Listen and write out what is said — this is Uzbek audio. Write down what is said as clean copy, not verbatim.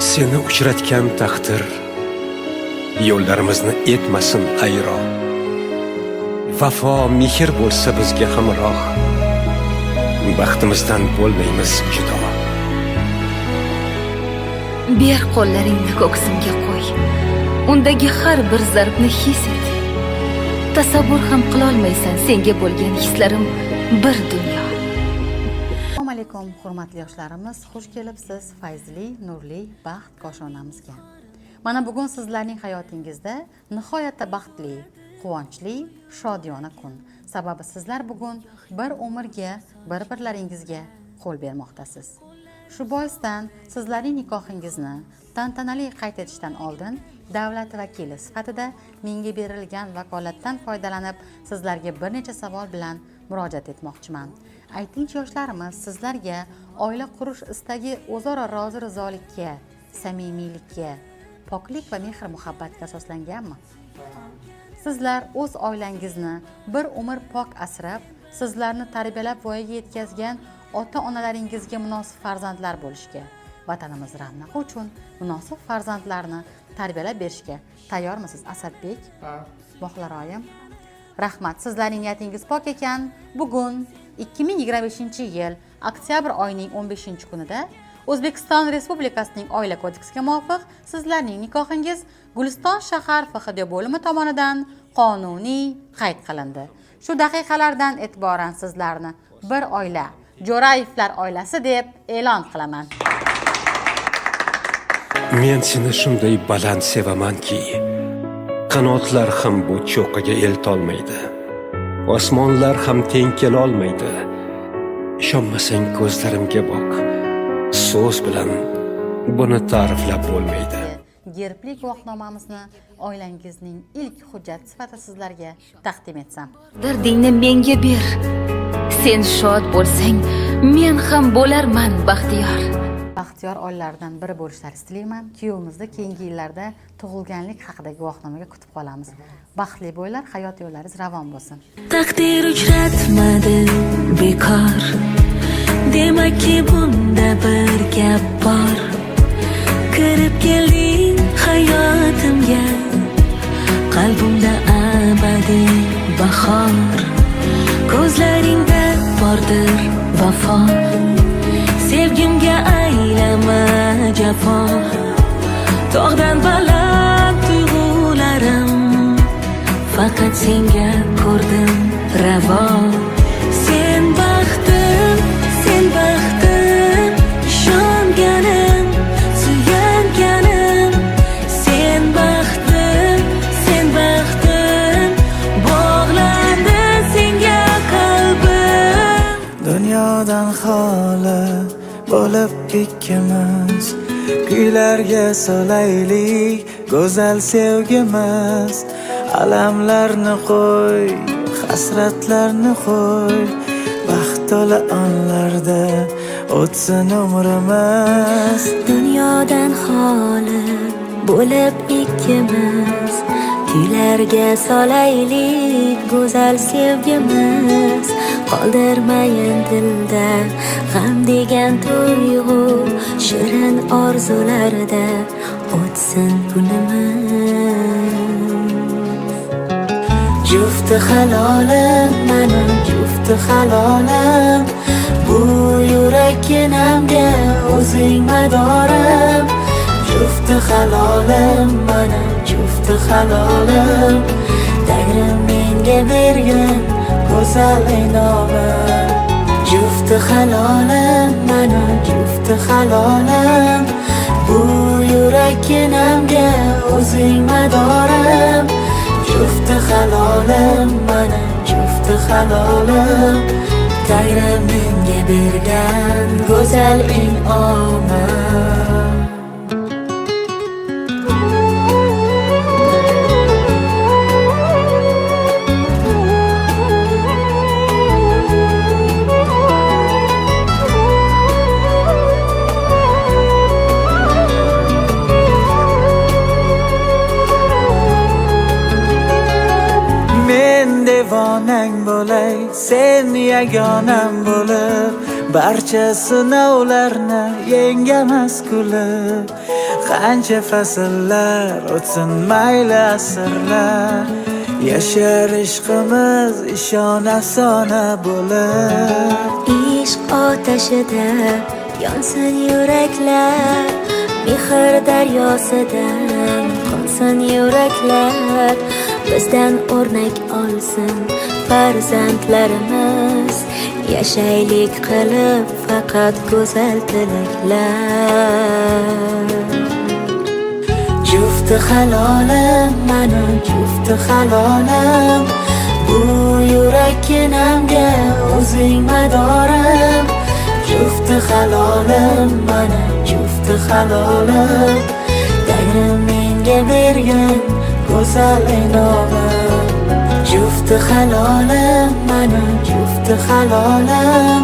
Seni uchratgan taqdir yo'llarimizni etmasin ayro. Vafo mehr bo'lsa bizga hamroh, baxtimizdan bo'lmaymiz judo. Ber qo'llaringni ko'ksimga qo'y, undagi har bir zarbni his et. Tasavvur ham qilolmaysan senga bo'lgan hislarim bir dunyo. Assalomu alaykum hurmatli yoshlarimiz, xush kelibsiz fayzli, nurli baxt koshonamizga. Mana bugun sizlarning hayotingizda nihoyatda baxtli, quvonchli, shodiyona kun. Sababi sizlar bugun bir umrga, bir-birlaringizga qo'l bermoqdasiz. Shu boisdan sizlarning nikohingizni tantanali qayd etishdan oldin davlat vakili sifatida menga berilgan vakolatdan foydalanib sizlarga bir necha savol bilan murojaat etmoqchiman. Aytingchi yoshlarimiz, sizlarga oila qurish istagi o'zaro rozi rizolikka, samimiylikka, poklik va mehr muhabbatga asoslanganmi? Sizlar o'z oilangizni bir umr pok asrab, sizlarni tarbiyalab voyaga yetkazgan ota-onalaringizga munosib farzandlar bo'lishga, vatanimiz ravnaqi uchun munosib farzandlarni tarbiyalab berishga tayyormisiz, Asadbek? Mo'xlaroyim. Rahmat, sizlarning niyatingiz pok ekan. Bugun 2025-yil oktyabr oyining 15-kunida O'zbekiston Respublikasining Oila kodeksiga muvofiq sizlarning nikohingiz Guliston shahar FHD bo'limi tomonidan qonuniy qayd qilindi. Shu daqiqalardan e'tiboran sizlarni bir oila, Jo'rayevlar oilasi deb e'lon qilaman. Men seni shunday baland sevamanki, qanotlar ham bu cho'qqiga eltolmaydi. Osmonlar ham teng kelolmaydi. Ishonmasang ko'zlarimga boq. So'z bilan buni ta'riflab bo'lmaydi. Gerbli guvohnomamizni oilangizning ilk hujjat sifatida sizlarga taqdim etsam. Dardingni menga ber. Sen shod bo'lsang, men ham bo'larman baxtiyor. Baxtiyor oilalardan biri bo'lishlaringizni tilayman. Kuyovimizni keyingi yillarda tug'ilganlik haqidagi guvohnomaga kutib qolamiz. Baxtli bo'ylar, hayot yo'llaringiz ravon bo'lsin. Taqdir uchratmadi bekor. Demakki bunda bir gap bor. Kirib kelding hayotimga, qalbimda abadiy bahor. Ko'zlaringda bordir vafo, sevgimga aylama jafo. Tog'dan baland tuyg'ularim, faqat senga ko'rdim ravo. Sen baxtim, ishonganim, suyanganim. Sen baxtim, bog'landi senga qalbim. Dunyodan xoli bo'lib ikkimiz, kuylarga solaylik go'zal sevgimiz. Alamlarni qo'y, hasratlarni qo'y, baxt to'la onlarda o'tsin umrimiz. Dunyodan xoli bo'lib ikkimiz, kuylarga solaylik go'zal sevgimiz. Qoldirmayin dilda g'am degan tuyg'u, shirin orzularda o'tsin kunimiz. Jufti halolim, mening jufti halolim, bu yurakkinamga o'zing madorim. Jufti halolim, mening jufti halolim, Tangrim menga bergan go'zal inomim. Jufti halolim, mening jufti halolim, bu yurakkinamga o'zing madorim. Jufti halolim, mening jufti halolim, Tangrim menga bergan go'zal inomim. Devonang bo'lay sen yagonam bo'lib, barcha sinovlarni yengamiz kulib. Qancha fasllar o'tsin mayli asrlar, yashar ishqimiz ishon afsona bo'lib. Ishq otashida yonsin yuraklar, mehr daryosidan qonsin yuraklar. Bizdan o'rnak olsin farzandlarimiz, yashaylik qilib faqat go'zal tilaklar. Jufti halolim, mening jufti halolim, bu yurakkinamga o'zing madorim. Jufti halolim, mening jufti halolim, Tangrim menga bergan go'zal inomim. Jufti halolim, mening jufti halolim,